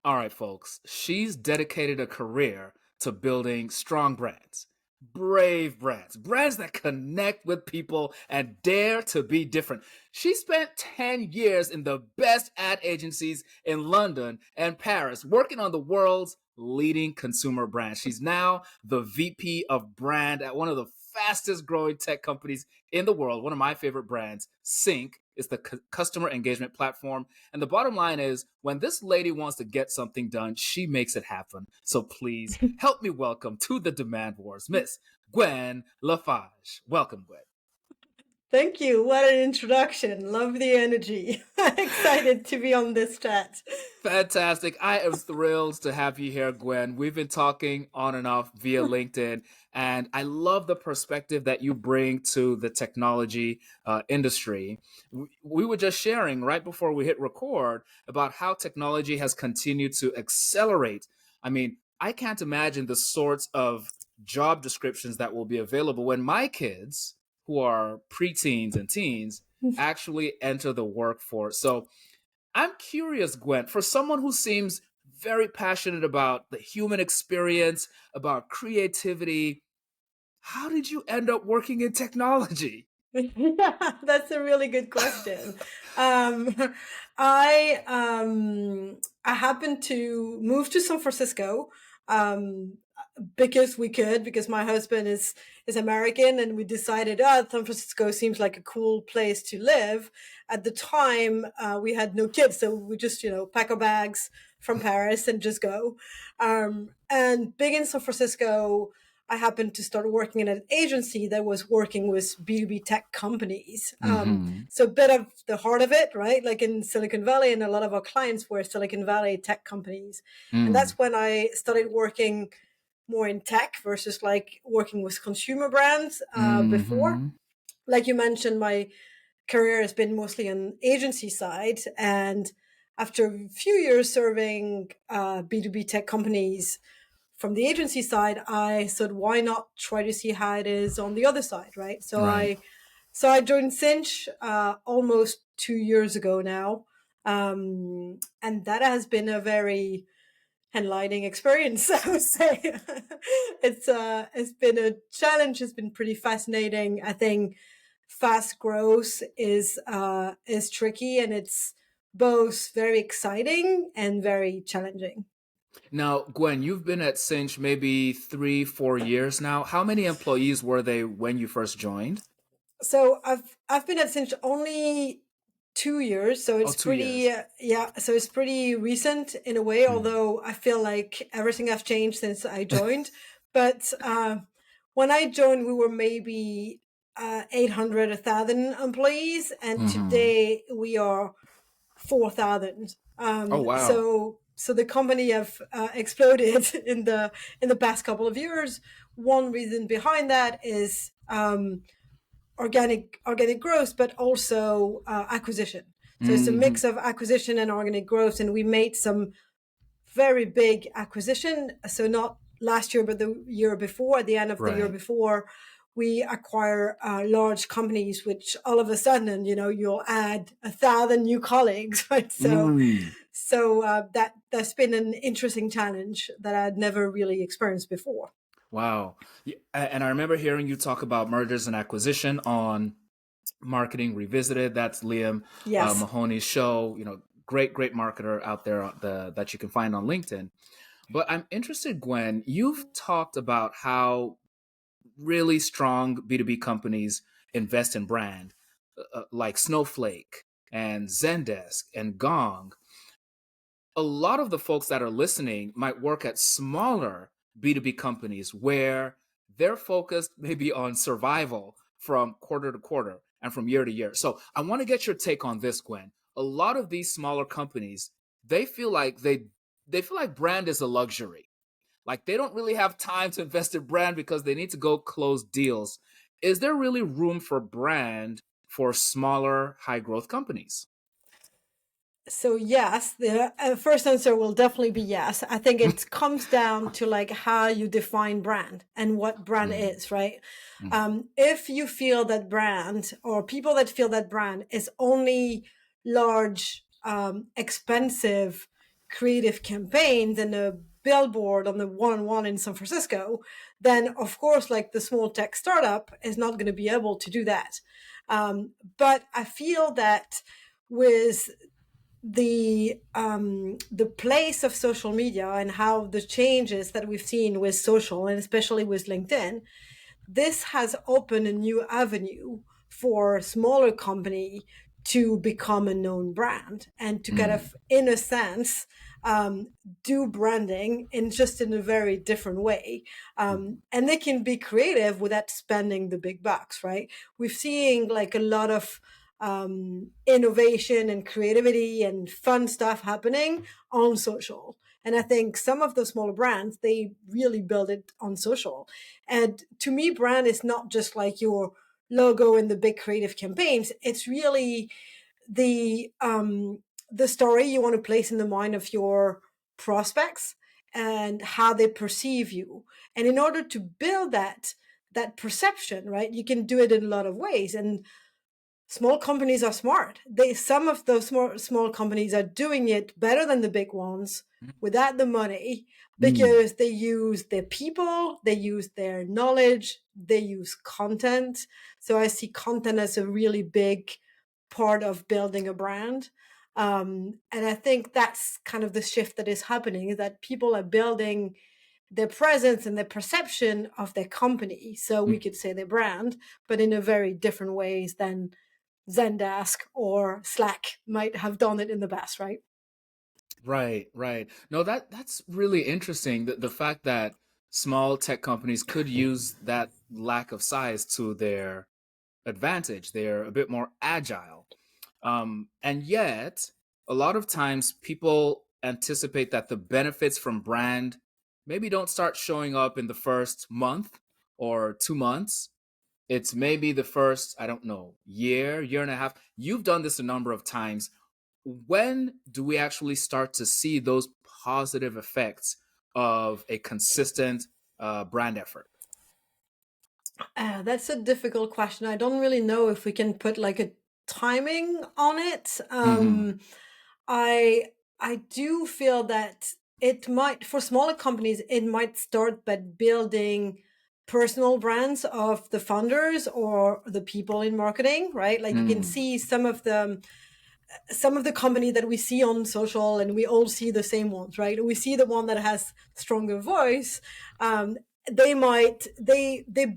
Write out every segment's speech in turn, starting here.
All right, folks. She's dedicated a career to building strong brands, brave brands, brands that connect with people and dare to be different. She spent 10 years in the best ad agencies in London and Paris, working on the world's leading consumer brands. She's now the VP of brand at one of the fastest growing tech companies in the world. One of my favorite brands, Sync, is the customer engagement platform. And the bottom line is when this lady wants to get something done, she makes it happen. So please help me welcome to the Demand Wars, Miss Gwen LaFage. Welcome, Gwen. Thank you. What an introduction. Love the energy. Excited to be on this chat. Fantastic. I am thrilled to have you here, Gwen. We've been talking on and off via LinkedIn, and I love the perspective that you bring to the technology industry. We were just sharing right before we hit record about how technology has continued to accelerate. I mean, I can't imagine the sorts of job descriptions that will be available when my kids, who are preteens and teens, actually enter the workforce. So, I'm curious, Gwen, for someone who seems very passionate about the human experience, about creativity, how did you end up working in technology? Yeah, that's a really good question. Um, I I happened to move to San Francisco um, because we could, because my husband is American, and we decided, San Francisco seems like a cool place to live. At the time, we had no kids, so we just pack our bags from Paris and just go. And being in San Francisco, I happened to start working in an agency that was working with B2B tech companies. Mm-hmm. So a bit of the heart of it, right? Like in Silicon Valley, and a lot of our clients were Silicon Valley tech companies. And Mm, that's when I started working more in tech versus like working with consumer brands before. mm-hmm. Like you mentioned, my career has been mostly on agency side. And after a few years serving B2B tech companies, from the agency side, I said, why not try to see how it is on the other side, right? So Right. I joined Cinch almost 2 years ago now, and that has been a very enlightening experience. I would say it's been a challenge. It's been pretty fascinating. I think fast growth is tricky, and it's both very exciting and very challenging. Now, Gwen, you've been at Cinch maybe 3, 4 years now. How many employees were they when you first joined? So I've been at Cinch only 2 years, so Oh, it's 2 years. pretty yeah. So it's pretty recent in a way. Mm. Although I feel like everything has changed since I joined. But when I joined, we were maybe 800, 1,000 employees, and Mm-hmm. today we are 4,000. Oh, wow. So the company have exploded in the past couple of years. One reason behind that is organic growth, but also acquisition. So it's a Mm-hmm. mix of acquisition and organic growth, and we made some very big acquisition. So not last year, but the year before, at the end of the year Right. before, we acquire large companies, which all of a sudden, you'll add 1,000 new colleagues, right? Mm. So that's been an interesting challenge that I'd never really experienced before. Wow. And I remember hearing you talk about mergers and acquisition on Marketing Revisited. That's Liam Yes. Mahoney's show. Great, great marketer out there that you can find on LinkedIn. But I'm interested, Gwen, you've talked about how really strong B2B companies invest in brand, like Snowflake and Zendesk and Gong. A lot of the folks that are listening might work at smaller B2B companies where they're focused maybe on survival from quarter to quarter and from year to year. So I want to get your take on this, Gwen. A lot of these smaller companies, they feel like they feel like brand is a luxury. Like they don't really have time to invest in brand because they need to go close deals. Is there really room for brand for smaller, high growth companies? So yes, the first answer will definitely be yes. I think it comes down to like how you define brand and what brand Mm, is, right? mm, If you feel that brand, or people that feel that brand is only large, expensive creative campaigns and a billboard on the 1-on-1 in San Francisco, then of course, like the small tech startup is not going to be able to do that. But I feel that with the place of social media and how the changes that we've seen with social and especially with LinkedIn, this has opened a new avenue for a smaller company to become a known brand and to kind Mm, of, in a sense, um, do branding in a very different way. And they can be creative without spending the big bucks, right? We're seeing like a lot of innovation and creativity and fun stuff happening on social. And I think some of the smaller brands, they really build it on social. And to me, brand is not just like your logo and the big creative campaigns. It's really the story you want to place in the mind of your prospects and how they perceive you. And in order to build that perception, right, you can do it in a lot of ways. And small companies are smart. Some of those small companies are doing it better than the big ones mm, without the money mm, because they use their people, they use their knowledge, they use content. So I see content as a really big part of building a brand. And I think that's kind of the shift that is happening, is that people are building their presence and their perception of their company. So we mm. could say their brand, but in a very different ways than Zendesk or Slack might have done it in the past, right? Right, right. No, that's really interesting. The fact that small tech companies could use that lack of size to their advantage. They're a bit more agile. And yet, a lot of times people anticipate that the benefits from brand maybe don't start showing up in the first month or 2 months. It's maybe the first, I don't know, year and a half. You've done this a number of times. When do we actually start to see those positive effects of a consistent brand effort? That's a difficult question. I don't really know if we can put like a timing on it. Hmm. I I do feel that it might, for smaller companies, it might start by building personal brands of the founders or the people in marketing, right? Like you can Mm, see some of the company that we see on social, and we all see the same ones, right? We see the one that has stronger voice. um, they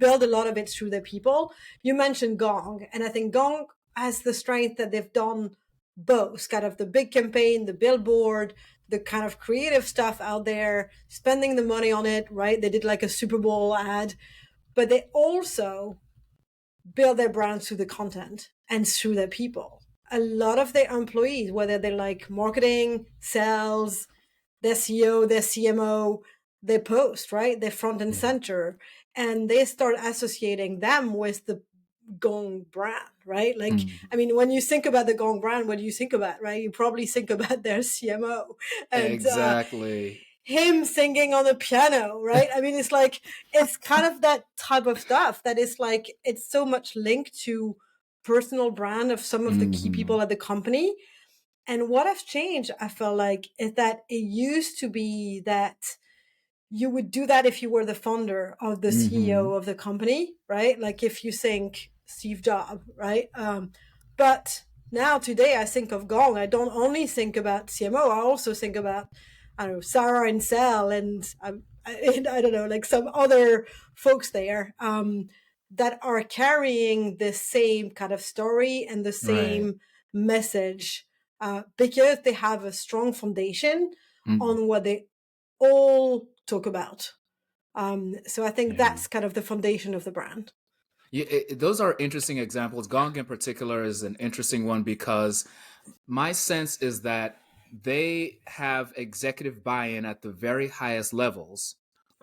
build a lot of it through their people. You mentioned Gong, and I think Gong has the strength that they've done both kind of the big campaign, the billboard, the kind of creative stuff out there, spending the money on it, right? They did like a Super Bowl ad, but they also build their brands through the content and through their people. A lot of their employees, whether they're like marketing, sales, their CEO, their CMO, they post, right? They're front and mm, center. And they start associating them with the Gong brand, right? Like, mm. I mean, when you think about the Gong brand, what do you think about, right? You probably think about their CMO and Exactly. him singing on the piano, right? I mean, it's like, it's kind of that type of stuff that is like, it's so much linked to personal brand of some of the key Hmm. people at the company. And what has changed, I felt like, is that it used to be that you would do that if you were the founder or the CEO Hmm. of the company, right? Like if you think Steve Jobs, right? But now today I think of Gong. I don't only think about CMO. I also think about, I don't know, Sarah and Sal and I don't know, like some other folks there that are carrying the same kind of story and the Right. same message because they have a strong foundation Mm. on what they all talk about. So I think Yeah. that's kind of the foundation of the brand. Yeah, those are interesting examples. Gong in particular is an interesting one because my sense is that they have executive buy-in at the very highest levels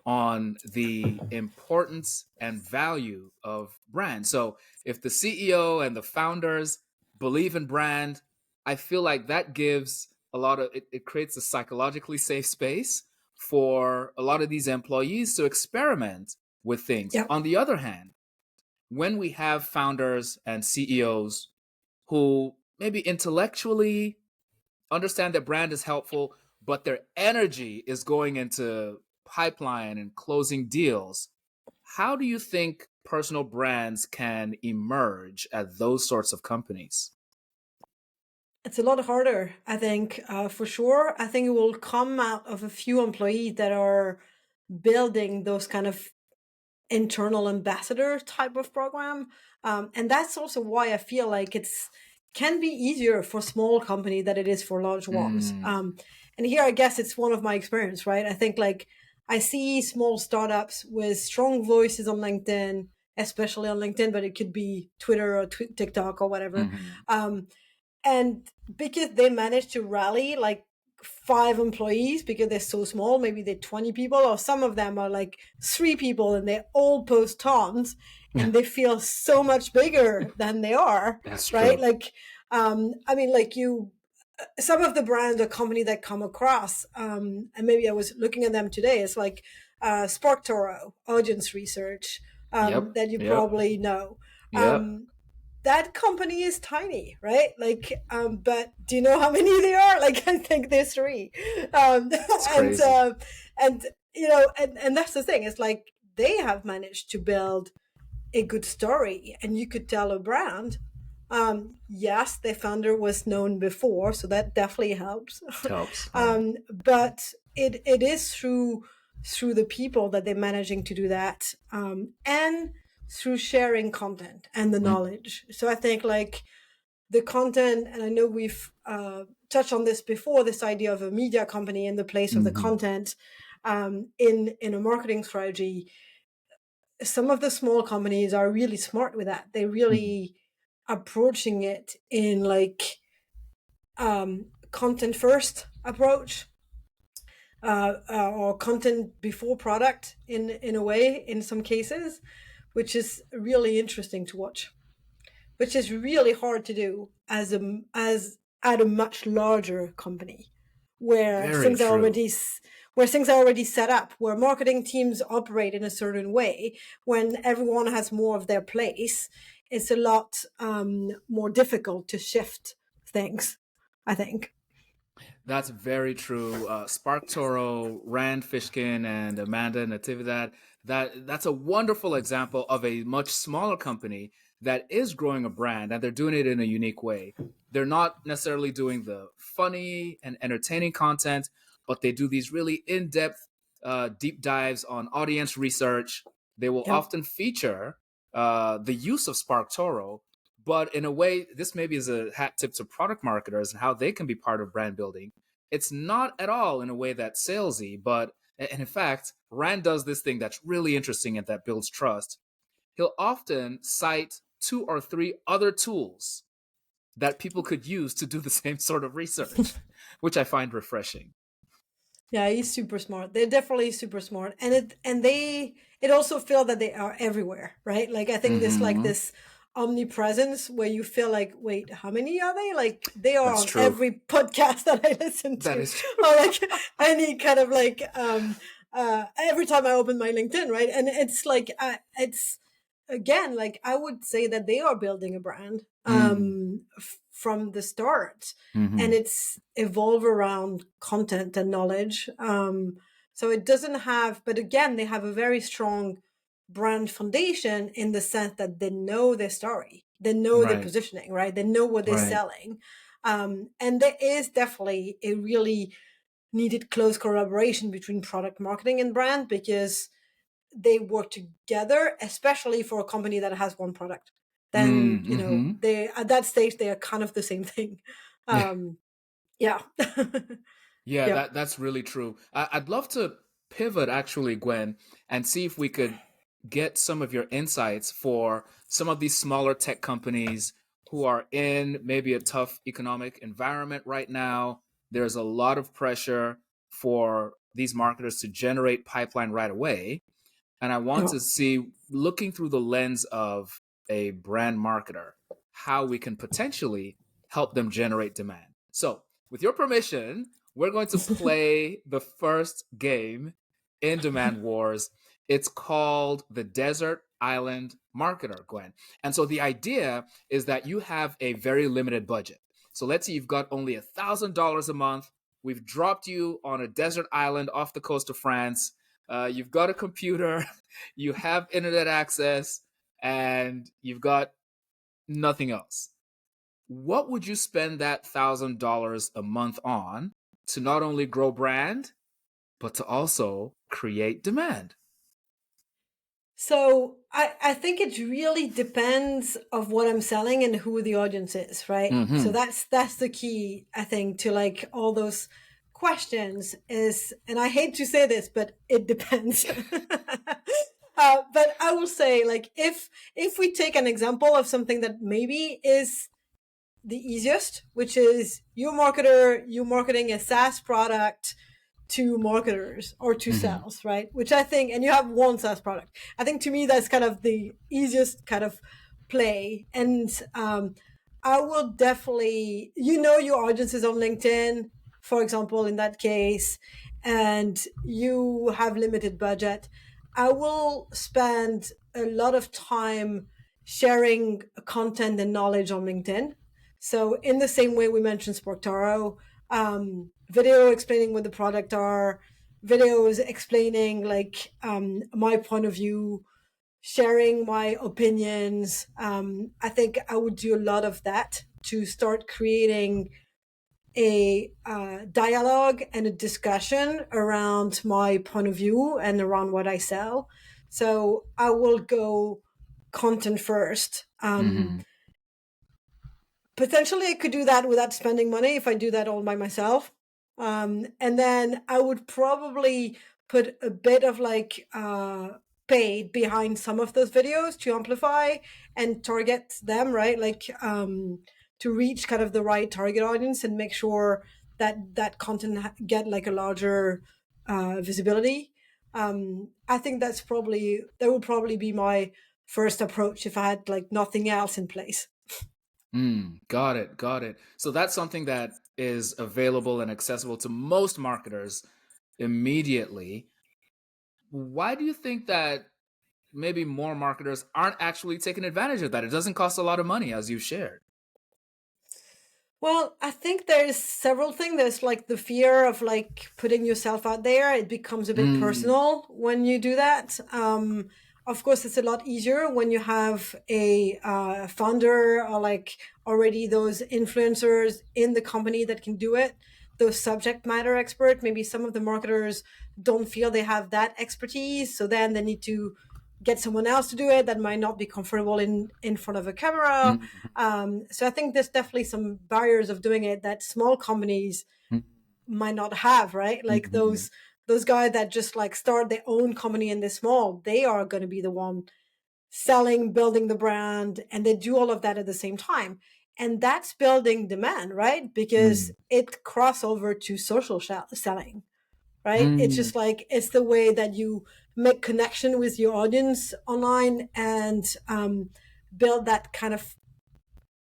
on the importance and value of brand. So if the CEO and the founders believe in brand, I feel like that gives a lot of it creates a psychologically safe space for a lot of these employees to experiment with things. Yeah. On the other hand, when we have founders and CEOs who maybe intellectually understand that brand is helpful, but their energy is going into pipeline and closing deals. How do you think personal brands can emerge at those sorts of companies? It's a lot harder, I think, for sure. I think it will come out of a few employees that are building those kind of internal ambassador type of program. And that's also why I feel like it's can be easier for small company than it is for large ones. Mm, And here I guess it's one of my experience, right? I think like I see small startups with strong voices on LinkedIn, especially on LinkedIn, but it could be Twitter or TikTok or whatever. mhm. Um, and because they managed to rally like 5 employees because they're so small, maybe they're 20 people, or some of them are like 3 people and they all post tons and they feel so much bigger than they are, That's right? true. Like, I mean, like some of the brands or company that come across, and maybe I was looking at them today, it's like Spark Toro, audience research, Yep. that you Yep. probably know. Yep. Um, that company is tiny, right? Like, but do you know how many they are? Like, I think there's 3. Um, It's and, crazy. uh, and, you know, and that's the thing. It's like they have managed to build a good story and you could tell a brand. Yes, their founder was known before, so that definitely helps. Helps. Yeah. But it is through the people that they're managing to do that, and through sharing content and the Mm, knowledge. So I think like the content, and I know we've touched on this before, this idea of a media company in the place of the mhm, content, in a marketing strategy. Some of the small companies are really smart with that. They mhm, really approaching it in like content first approach, or content before product in a way in some cases, which is really interesting to watch, which is really hard to do as at a much larger company where Very things are true. already where things are already set up, where marketing teams operate in a certain way. When everyone has more of their place, it's a lot more difficult to shift things, I think. That's very true. Spark Toro, Rand Fishkin, and Amanda Natividad. That's a wonderful example of a much smaller company that is growing a brand, and they're doing it in a unique way. They're not necessarily doing the funny and entertaining content, but they do these really in-depth, deep dives on audience research. They will Yep. often feature the use of Spark Toro, but in a way, this maybe is a hat tip to product marketers and how they can be part of brand building. It's not at all in a way that's salesy, but and in fact, Rand does this thing that's really interesting and that builds trust. He'll often cite 2 or 3 other tools that people could use to do the same sort of research, which I find refreshing. Yeah, he's super smart. They're definitely super smart, and it also feel that they are everywhere, right? Like I think this like Mm-hmm. this omnipresence where you feel like, wait, how many are they? Like they are That's on true. every podcast that I listen That to, is true. or like any kind of like every time I open my LinkedIn, right? And it's like it's again like I would say that they are building a brand Mm. from the start, and Mm-hmm. it's evolve around content and knowledge. So it doesn't have, but again, they have a very strong brand foundation in the sense that they know their story, they know their Right. positioning, right? They know what they're Right. selling. And there is definitely a really needed close collaboration between product marketing and brand because they work together, especially for a company that has one product. Then, you know, Mm-hmm. they at that stage they are kind of the same thing. Yeah. Um, yeah. Yeah, Yeah. that's really true. I'd love to pivot actually, Gwen, and see if we could get some of your insights for some of these smaller tech companies who are in maybe a tough economic environment right now. There's a lot of pressure for these marketers to generate pipeline right away. And I want Yeah. to see, looking through the lens of a brand marketer, how we can potentially help them generate demand. So, with your permission, we're going to play the first game in Demand Wars. It's called the Desert Island Marketer, Gwen. And so the idea is that you have a very limited budget. So let's say you've got only $1,000 a month We've dropped you on a desert island off the coast of France. You've got a computer, you have internet access, and you've got nothing else. What would you spend that $1,000 a month on to not only grow brand, but to also create demand? So I think it really depends of what I'm selling and who the audience is, right? So Mm-hmm. that's the key, I think, to like all those questions is, and I hate to say this, but it depends. But I will say, like, if we take an example of something that maybe is the easiest, which is you marketing a SaaS product to marketers or to Mm-hmm. sales, right? Which I think, and you have one SaaS product. I think to me that's kind of the easiest kind of play. And I will definitely, your audience is on LinkedIn, for example, in that case, and you have limited budget. I will spend a lot of time sharing content and knowledge on LinkedIn. So in the same way we mentioned Sportaro, video explaining what the product are, videos explaining like my point of view, sharing my opinions. I think I would do a lot of that to start creating a dialogue and a discussion around my point of view and around what I sell. So I will go content first. Mm-hmm. Potentially I could do that without spending money if I do that all by myself. And then I would probably put a bit of like paid behind some of those videos to amplify and target them, right? Like to reach kind of the right target audience and make sure that that content get like a larger visibility. I think that would probably be my first approach if I had like nothing else in place. Got it. Got it. So that's something that is available and accessible to most marketers immediately. Why do you think that maybe more marketers aren't actually taking advantage of that? It doesn't cost a lot of money, as you shared. Well, I think there's several things. There's like the fear of like putting yourself out there. It becomes a bit Mm, personal when you do that. Of course, it's a lot easier when you have a founder or like already those influencers in the company that can do it. Those subject matter expert. Maybe some of the marketers don't feel they have that expertise, so then they need to get someone else to do it that might not be comfortable in front of a camera. mhm, So I think there's definitely some barriers of doing it that small companies mhm, might not have, right? Like mhm, those guys that just like start their own company and they're small, they are going to be the one selling, building the brand, and they do all of that at the same time. And that's building demand, right? Because mm, it cross over to social selling, right? It's mm, just like it's the way that you make connection with your audience online and build that kind of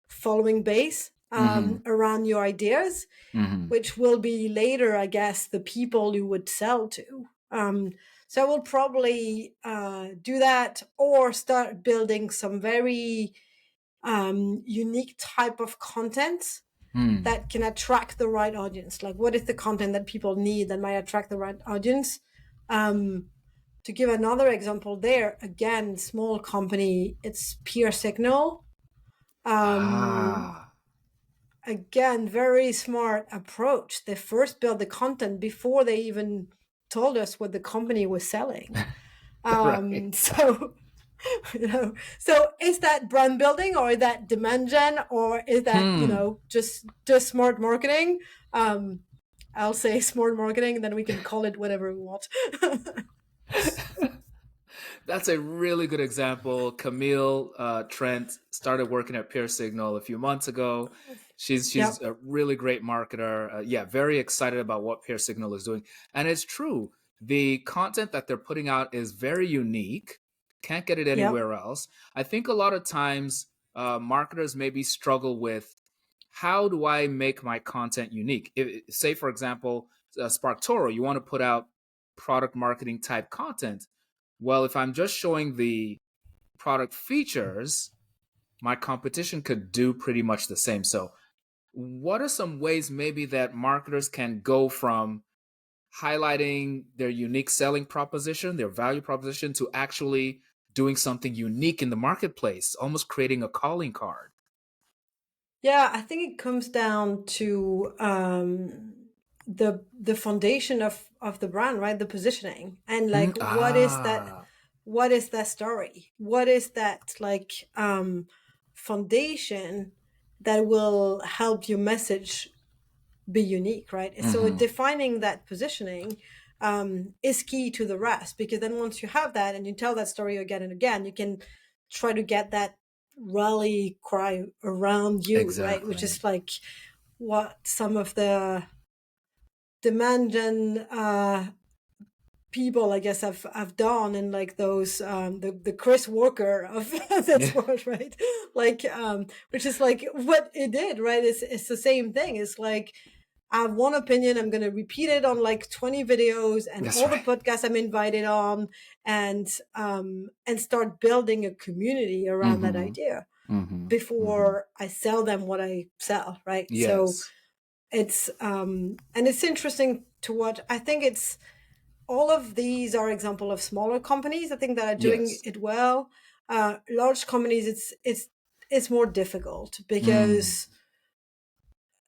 following base mhm, around your ideas, mhm, which will be later, I guess, the people you would sell to. So I will probably do that or start building some very unique type of content mm. that can attract the right audience. Like, what is the content that people need that might attract the right audience? Um, to give another example, there again, small company, it's Peer Signal. Um, Ah, Again, very smart approach. They first built the content before they even told us what the company was selling. right. So so is that brand building or is that demand gen or is that Hmm. just smart marketing? um I'll say smart marketing, and then we can call it whatever we want. That's a really good example. Camille Trent started working at Peer Signal a few months ago. She's Yep. a really great marketer. Yeah, very excited about what Peer Signal is doing, and it's true. The content that they're putting out is very unique. Can't get it Yep. anywhere else. I think a lot of times marketers maybe struggle with how do I make my content unique. Say, for example, Spark Toro, you want to put out product marketing type content. Well, if I'm just showing the product features, my competition could do pretty much the same. So what are some ways maybe that marketers can go from highlighting their unique selling proposition, their value proposition, to actually doing something unique in the marketplace, almost creating a calling card? Yeah, I think it comes down to the foundation of the brand, right? The positioning, and like Ah. what is that story? What is that like foundation that will help your message be unique, right? So Mm-hmm. defining that positioning is key to the rest, because then once you have that and you tell that story again and again, you can try to get that rally cry around you, right? Which Exactly. is like what some of the demand and people, I guess, have done in like those the Chris Walker of Yeah. this world, right? Like which is like what it did, right? It's the same thing. It's like I have one opinion, I'm going to repeat it on like 20 videos and That's all the right. podcasts I'm invited on, and start building a community around that Mm-hmm. idea Mm-hmm. Mm-hmm. before I sell them what I sell, right? So Yes. it's and it's interesting to watch. I think it's all of these are example of smaller companies, I think, that are doing Yes. it well. Large companies, it's more difficult, Mm. because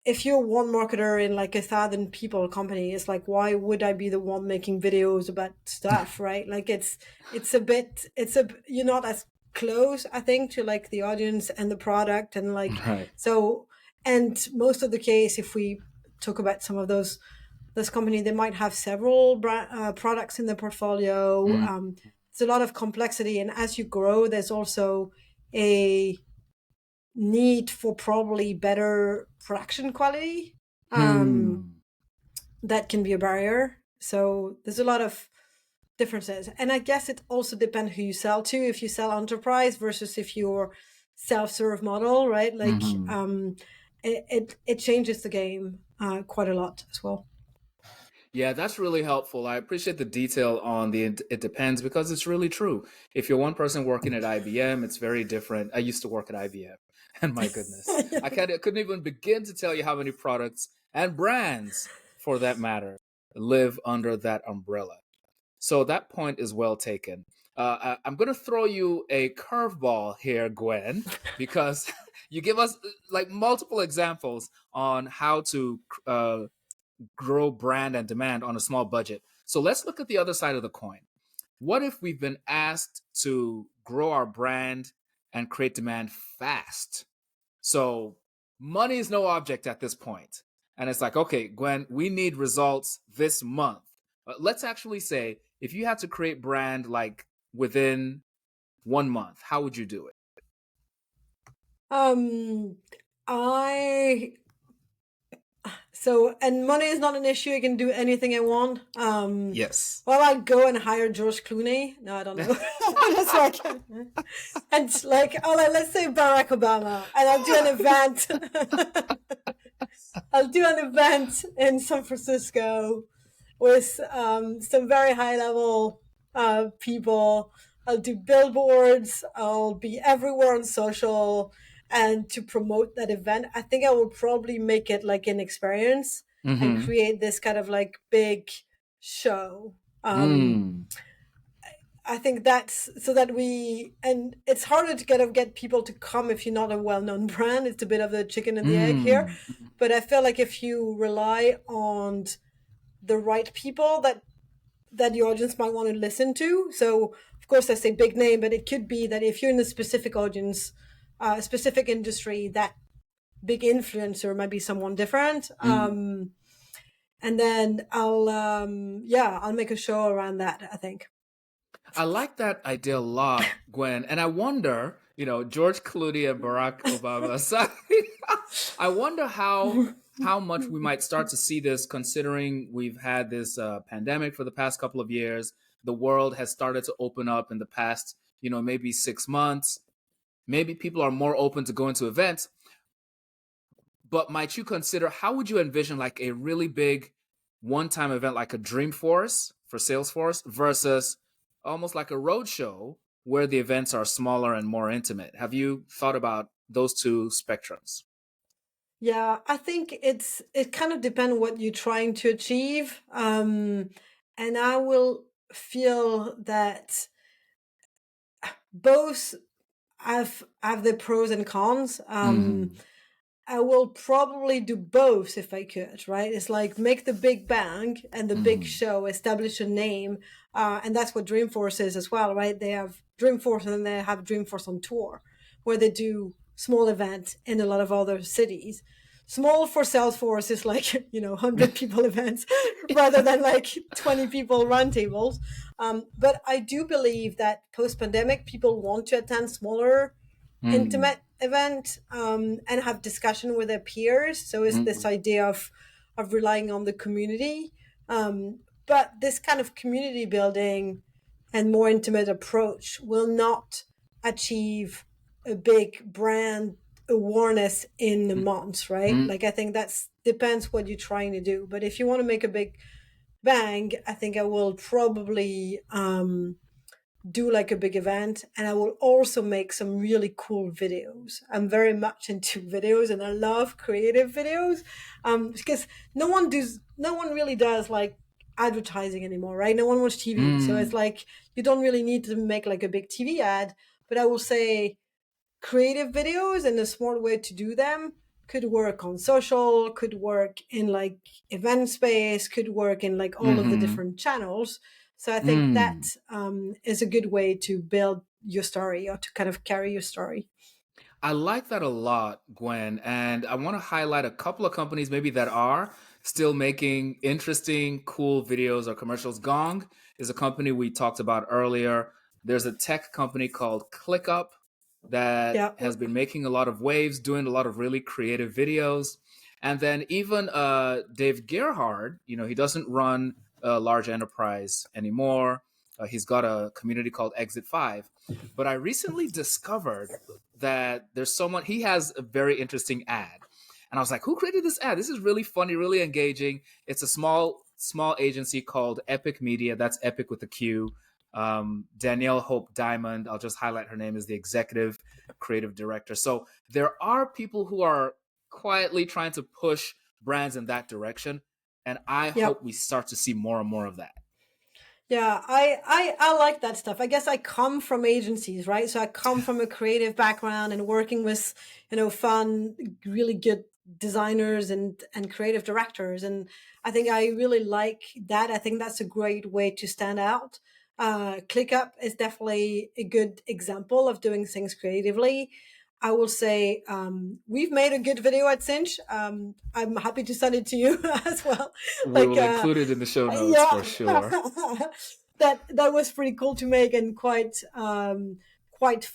if you're one marketer in like 1,000 people company, it's like, why would I be the one making videos about stuff, right? Like you're not as close, I think, to like the audience and the product, and like Right. so. And most of the case, if we talk about some of those company, they might have several products in their portfolio. Mm. There's a lot of complexity, and as you grow, there's also a need for probably better production quality. Hmm. That can be a barrier. So there's a lot of differences, and I guess it also depends who you sell to. If you sell enterprise versus if you're self-serve model, right? Like Mm-hmm. it changes the game quite a lot as well. Yeah, that's really helpful. I appreciate the detail on the it depends, because it's really true. If you're one person working at IBM, it's very different. I used to work at IBM, and my goodness, I couldn't even begin to tell you how many products and brands, for that matter, live under that umbrella. So that point is well taken. I'm going to throw you a curveball here, Gwen, because you give us like multiple examples on how to grow brand and demand on a small budget. So let's look at the other side of the coin. What if we've been asked to grow our brand and create demand fast? So money is no object at this point. And it's like, okay, Gwen, we need results this month. Let's actually say if you had to create brand like within 1 month, how would you do it? um I So, and money is not an issue. I can do anything I want. Yes. Well, I'd go and hire George Clooney. No, I don't know. That's like, and like, oh, like, let's say Barack Obama, and I'll do an event. I'll do an event in San Francisco with some very high level people. I'll do billboards. I'll be everywhere on social, and to promote that event, I think I will probably make it like an experience and Mm-hmm. create this kind of like big show. Mm. I think that's so that and it's harder to kind of get people to come if you're not a well-known brand. It's a bit of the chicken and the egg here. Mm. But I feel like if you rely on the right people that the audience might want to listen to. So of course I say big name, but it could be that if you're in a specific audience, a specific industry, that big influencer might be someone different. Mm. And then I'll make a show around that, I think. I like that idea a lot, Gwen. And I wonder, George Clooney and Barack Obama aside, I wonder how much we might start to see this, considering we've had this pandemic for the past couple of years. The world has started to open up in the past, maybe 6 months. Maybe people are more open to going to events. But might you consider, how would you envision like a really big one-time event like a Dreamforce for Salesforce versus almost like a roadshow where the events are smaller and more intimate? Have you thought about those two spectrums? Yeah, I think it kind of depends what you're trying to achieve. And I will feel that both have the pros and cons. Hmm. I will probably do both if I could, right? It's like make the big bang and the big Hmm. show, establish a name. And that's what Dreamforce is as well, right? They have Dreamforce and then they have Dreamforce on tour where they do small events in a lot of other cities. Small for Salesforce is like, 100 people events rather than like 20 people run tables. But I do believe that post pandemic, people want to attend smaller Hmm. intimate event, and have discussion with their peers. So it's this Hmm. idea of relying on the community. But this kind of community building and more intimate approach will not achieve a big brand awareness in the months, right? Hmm. Like I think that's depends what you're trying to do. But if you want to make a big bang, I think I will probably do like a big event, and I will also make some really cool videos. I'm very much into videos and I love creative videos, because no one really does like advertising anymore, right? No one watches TV. So it's Hmm. like you don't really need to make like a big TV ad, but I will say creative videos and a smart way to do them could work on social, could work in like event space, could work in like all of the Hmm. different channels. So I think that Hmm. is a good way to build your story or to kind of carry your story. I like that a lot, Gwen. And I want to highlight a couple of companies maybe that are still making interesting, cool videos or commercials. Gong is a company we talked about earlier. There's a tech company called ClickUp that Yeah. has been making a lot of waves, doing a lot of really creative videos. And then even Dave Gerhard, he doesn't run a large enterprise anymore. He's got a community called Exit 5. But I recently discovered that there's someone, he has a very interesting ad, and I was like, who created this ad? This is really funny, really engaging. It's a small agency called Epic Media. That's Epic with a Q. Danielle Hope Diamond, I'll just highlight her name, is the executive creative director. So there are people who are quietly trying to push brands in that direction, and I Yep. hope we start to see more and more of that. Yeah, I like that stuff. I guess I come from agencies, right? So I come from a creative background and working with, fun, really good designers and creative directors. And I think I really like that. I think that's a great way to stand out. ClickUp is definitely a good example of doing things creatively. I will say we've made a good video at Cinch. I'm happy to send it to you as well. We Like will include it in the show notes yeah, for sure. that was pretty cool to make and quite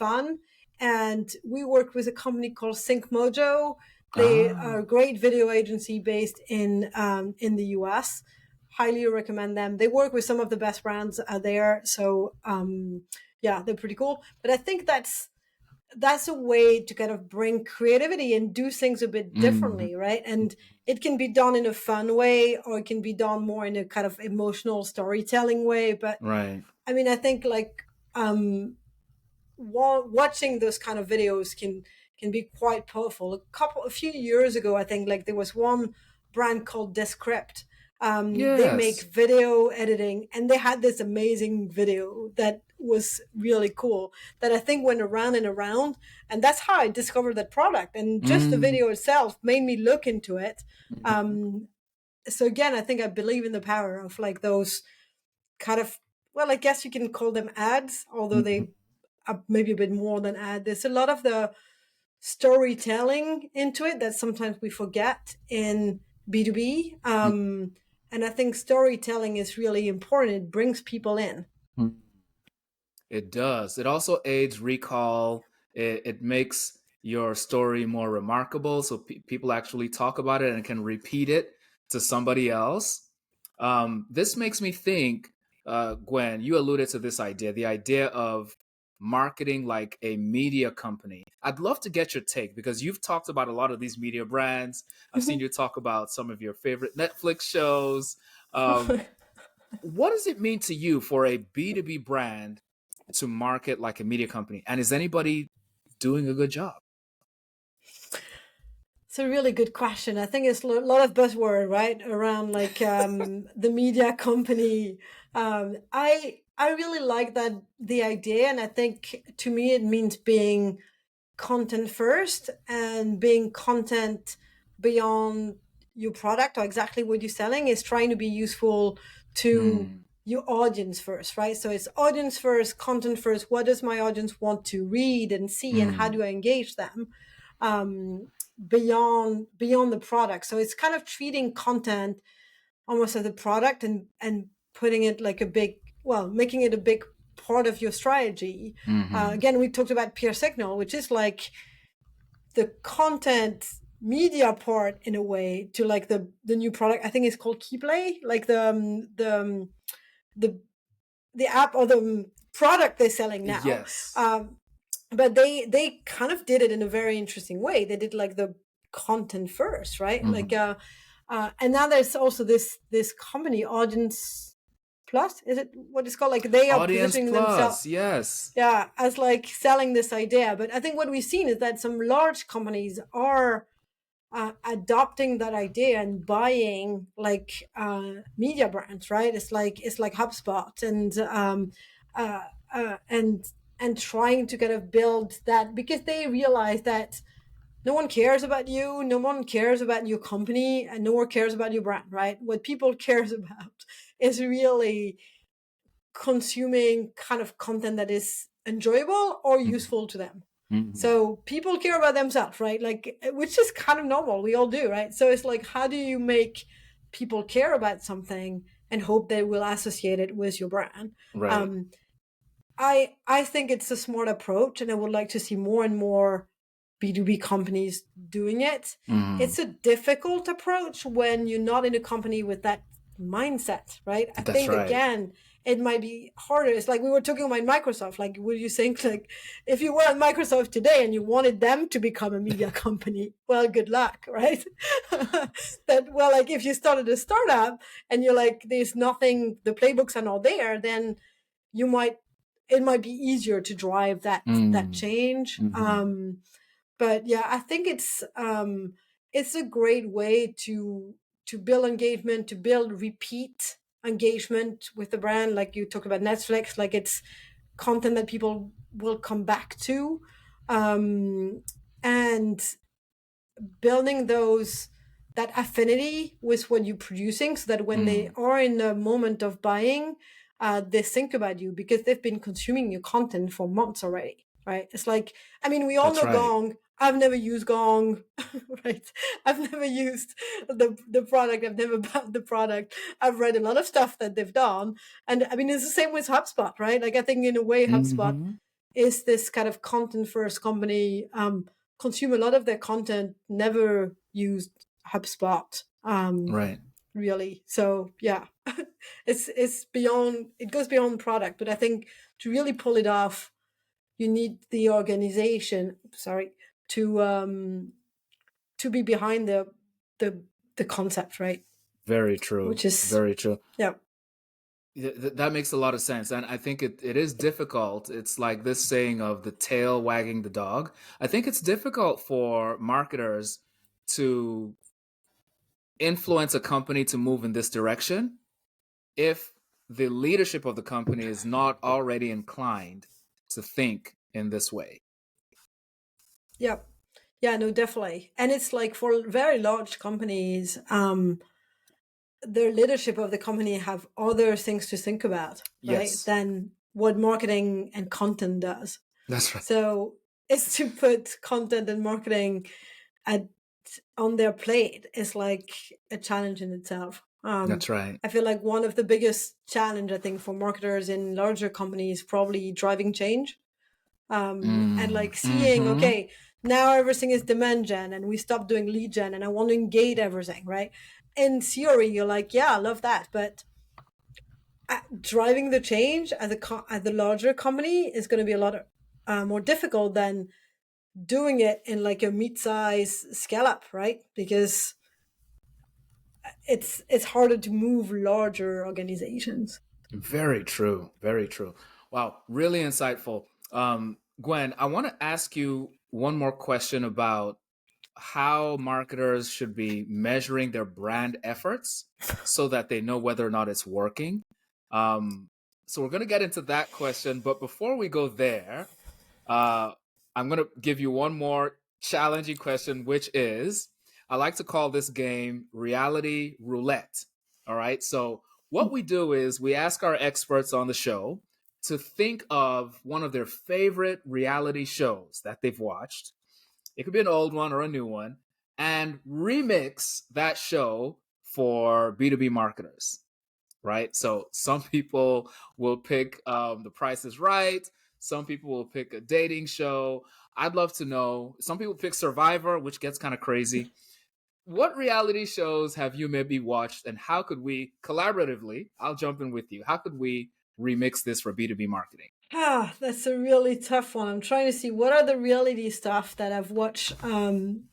fun. And we worked with a company called Sync Mojo. They are Ah. a great video agency based in the US. Highly recommend them. They work with some of the best brands out there. So yeah, they're pretty cool. But I think that's a way to kind of bring creativity and do things a bit Mhm. differently, right? And it can be done in a fun way or it can be done more in a kind of emotional storytelling way. But Right. I mean, I think like watching those kind of videos can be quite powerful. A few years ago, I think like there was one brand called Descript. They make Yes. video editing, and they had this amazing video that was really cool. That I think went around and around, and that's how I discovered that product. And just the Mm. video itself made me look into it. Mhm. Um, so again, I think I believe in the power of like those kind of, well, I guess you can call them ads, although Mhm. they maybe a bit more than ad. There's a lot of the storytelling into it that sometimes we forget in B2B. And I think storytelling is really important. It brings people in. Mhm. It does. It also aids recall. It makes your story more remarkable, so people actually talk about it and can repeat it to somebody else. This makes me think, Gwen, you alluded to this idea, the idea of marketing like a media company. I'd love to get your take because you've talked about a lot of these media brands. I've seen you talk about some of your favorite Netflix shows. Um, what does it mean to you for a B2B brand to market like a media company? And is anybody doing a good job? a really good question. I think it's a lot of buzzword, right, around like the media company. I really like the idea, and I think to me it means being content first and being content beyond your product or exactly what you're selling is trying to be useful to Mm, your audience first, right? So it's audience first, content first. What does my audience want to read and see, and how mm, do I engage them? um, beyond the product. So it's kind of treating content almost as a product and putting it like a big, well, making it a big part of your strategy. mm-hmm. Again, we talked about peer signal, which is like the content media part in a way to like the new product. I think it's called Keyplay, like the the app or the product they're selling now. Yes. But they kind of did it in a very interesting way. They did like the content first, right? Like Mm-hmm. and now there's also this company, Audience Plus, is it what it's called? Like they are Audience positioning themselves, Plus, yes. yeah, as like selling this idea. But I think what we've seen is that some large companies are adopting that idea and buying like media brands, right? It's like HubSpot uh, and trying to kind of build that because they realize that no one cares about you, no one cares about your company, and no one cares about your brand, right? What people cares about is really consuming kind of content that is enjoyable or useful to them. Mm-hmm. So people care about themselves, right? Like, which is kind of normal. We all do, right? So it's like, how do you make people care about something and hope they will associate it with your brand? Right. Um, I think it's a smart approach, and I would like to see more and more B2B companies doing it. Mm-hmm. It's a difficult approach when you're not in a company with that mindset, right? I That's think right. again, it might be harder. It's like we were talking about Microsoft. Like, would you think like if you were at Microsoft today and you wanted them to become a media company, well, good luck, right? That well, like if you started a startup and you're like, there's nothing, the playbooks are not there, then you might it might be easier to drive that Mm-hmm. change. Mm-hmm. But yeah, I think it's a great way to build engagement, to build repeat engagement with the brand. Like you talked about Netflix, like it's content that people will come back to, and building that affinity with what you're producing so that when they Mm. are in the moment of buying, they think about you because they've been consuming your content for months already, right? It's like, I mean, we all That's know right. Gong. I've never used Gong, right? I've never used the product. I've never bought the product. I've read a lot of stuff that they've done. And I mean, it's the same with HubSpot, right? Like I think in a way, HubSpot Mm-hmm. is this kind of content first company, consume a lot of their content, never used HubSpot, Right. really. So yeah, it's beyond, it goes beyond product, but I think to really pull it off, you need the organization, sorry, to be behind the the concept, right? Very true. Which is, Very true. yeah. That makes a lot of sense. And I think it is difficult. It's like this saying of the tail wagging the dog. I think it's difficult for marketers to influence a company to move in this direction if the leadership of the company is not already inclined to think in this way. Yeah. Yeah, no, definitely. And it's like for very large companies, the leadership of the company have other things to think about, right? Yes, Than what marketing and content does. that's right. So it's to put content and marketing at on their plate is like a challenge in itself. That's right. I feel like one of the biggest challenge I think for marketers in larger companies probably driving change. And Mm, like seeing, mm-hmm. okay, now everything is demand gen and we stop doing lead gen and I want to engage everything, right? In theory, you're like, yeah, I love that, but driving the change as a larger company is going to be a lot more difficult than doing it in like a mid-size scale up, right? Because it's harder to move larger organizations. Very true. Very true. Wow, really insightful. Gwen, I want to ask you one more question about how marketers should be measuring their brand efforts so that they know whether or not it's working. Um, so we're going to get into that question. But before we go there, uh, I'm going to give you one more challenging question, which is I like to call this game reality roulette. All right. So, what we do is we ask our experts on the show to think of one of their favorite reality shows that they've watched. It could be an old one or a new one, and remix that show for B2B marketers, right? So some people will pick The Price is Right. Some people will pick a dating show. I'd love to know. Some people pick Survivor, which gets kind of crazy. What reality shows have you maybe watched, and how could we collaboratively? I'll jump in with you. How could we remix this for B2B marketing? Ah, that's a really tough one. I'm trying to see what are the reality stuff that I've watched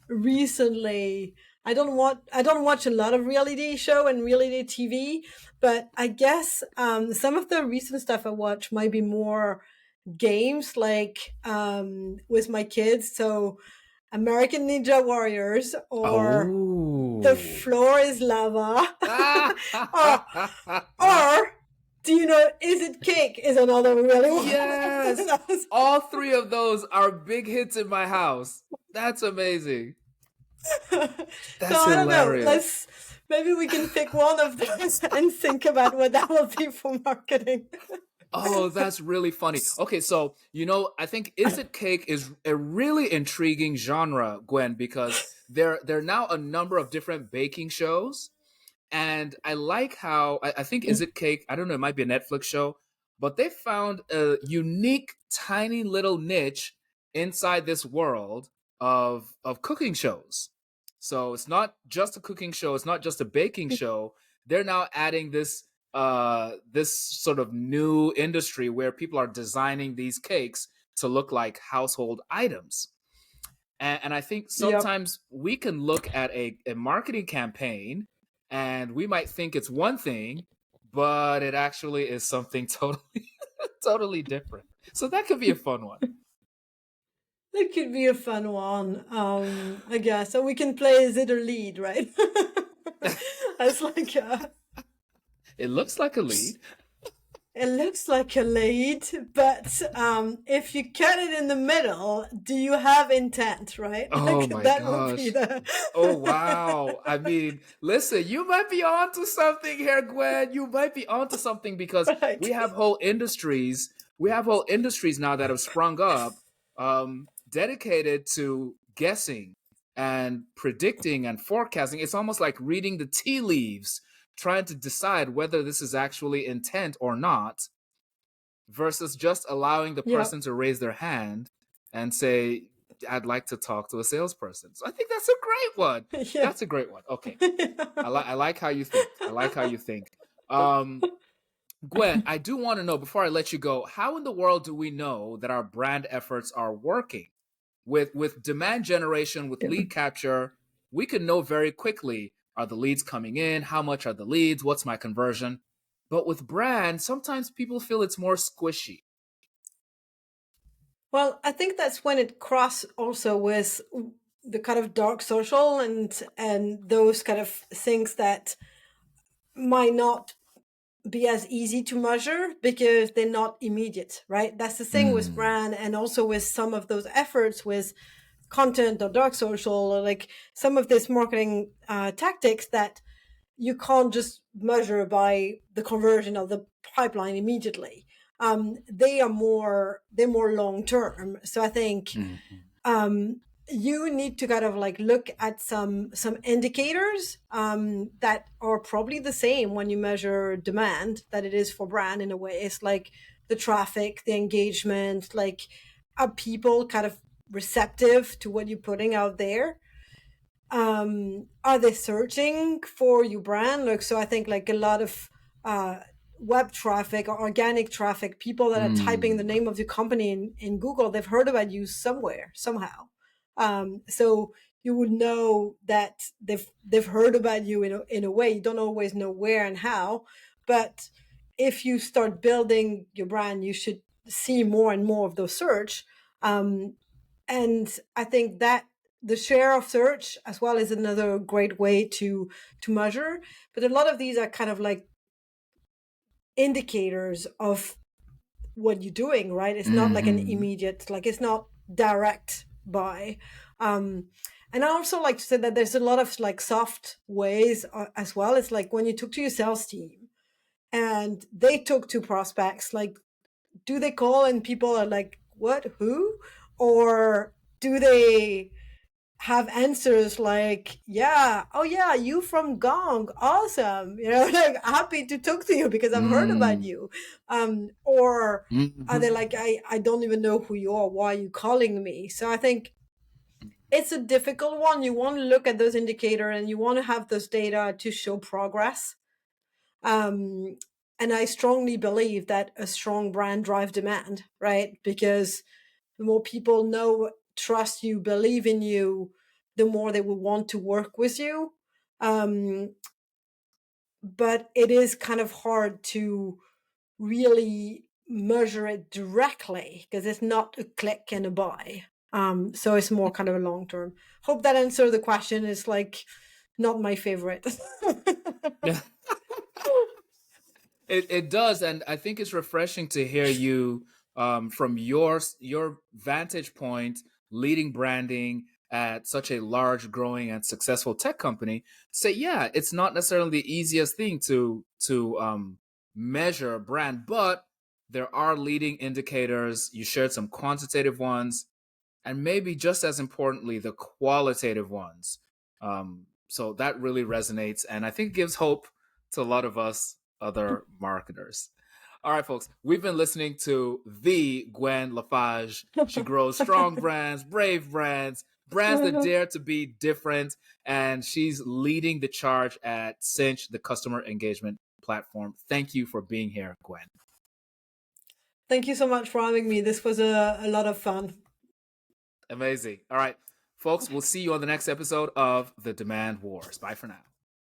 recently. I don't watch a lot of reality show and reality TV, but I guess some of the recent stuff I watch might be more games like with my kids. So American Ninja Warriors or The Oh. Floor is Lava. or or do you know Is It Cake is another really one. Yes. All three of those are big hits in my house. That's amazing. So That's I don't know. hilarious. Let's maybe we can pick one of those and think about what that will be for marketing. Oh, that's really funny. Okay, so I think Is It Cake is a really intriguing genre, Gwen, because there are now a number of different baking shows. And I like how I think Is It Cake? I don't know, it might be a Netflix show, but they found a unique, tiny little niche inside this world of cooking shows. So it's not just a cooking show, it's not just a baking show. They're now adding this sort of new industry where people are designing these cakes to look like household items. And I think Yep. sometimes we can look at a marketing campaign and we might think it's one thing, but it actually is something totally, totally different. So that could be a fun one. That could be a fun one, I guess. So we can play as it or lead, right? As like It looks like a lead. it looks like a lead, but if you cut it in the middle, do you have intent, right? Oh Like my that would be gosh. the Oh wow. I mean, listen, you might be onto something here, Gwen. You might be onto something because right. we have whole industries now that have sprung up dedicated to guessing and predicting and forecasting. It's almost like reading the tea leaves, trying to decide whether this is actually intent or not, versus just allowing the Yep. person to raise their hand and say, I'd like to talk to a salesperson. So I think that's a great one. Yeah. That's a great one. Okay. I like how you think. I like how you think. Um, Gwen, I do want to know before I let you go, how in the world do we know that our brand efforts are working? With demand generation, with lead capture, we can know very quickly, are the leads coming in? How much are the leads? What's my conversion? But with brand, sometimes people feel it's more squishy. Well, I think that's when it cross also with the kind of dark social and those kind of things that might not be as easy to measure because they're not immediate, right? That's the thing with Mm. brand and also with some of those efforts with content or dark social or like some of this marketing tactics that you can't just measure by the conversion of the pipeline immediately. They're more long term. So I think Mm-hmm. you need to kind of like look at some indicators that are probably the same when you measure demand that it is for brand in a way. It's like the traffic, the engagement, like are people kind of receptive to what you're putting out there? Are they searching for your brand? Like, so I think like a lot of uh web traffic or organic traffic, people that are typing the Mm. name of your company in Google, they've heard about you somewhere, somehow. So you would know that they've heard about you in a way. You don't always know where and how, but if you start building your brand, you should see more and more of those search. And I think that the share of search as well is another great way to measure. But a lot of these are kind of like indicators of what you're doing, right? It's not like an Mm-hmm. immediate, like it's not direct buy. um and I also like to say that there's a lot of like soft ways as well. It's like when you talk to your sales team and they talk to prospects, like, do they call and people are like, what, who? Or do they have answers like, yeah, oh yeah, you from Gong, awesome, like happy to talk to you because I've heard about you. Or are they Mm-hmm. like, I don't even know who you are, why are you calling me? So I think it's a difficult one. You want to look at those indicators and you want to have those data to show progress. um and I strongly believe that a strong brand drives demand, right? Because the more people know, trust you, believe in you, the more they will want to work with you. Um, but it is kind of hard to really measure it directly because it's not a click and a buy. So it's more kind of a long term. Hope that answered the question. Is like not my favorite. It does, and I think it's refreshing to hear you from your vantage point, leading branding at such a large, growing, and successful tech company. Say, yeah, it's not necessarily the easiest thing to measure a brand, but there are leading indicators. You shared some quantitative ones, and maybe just as importantly, the qualitative ones. So that really resonates, and I think gives hope to a lot of us other marketers. All right, folks, we've been listening to the Gwen LaFage. She grows strong brands, brave brands, brands that dare to be different, and she's leading the charge at Cinch, the customer engagement platform. Thank you for being here, Gwen. Thank you so much for having me. This was a lot of fun. Amazing. All right, folks, we'll see you on the next episode of The Demand Wars. Bye for now.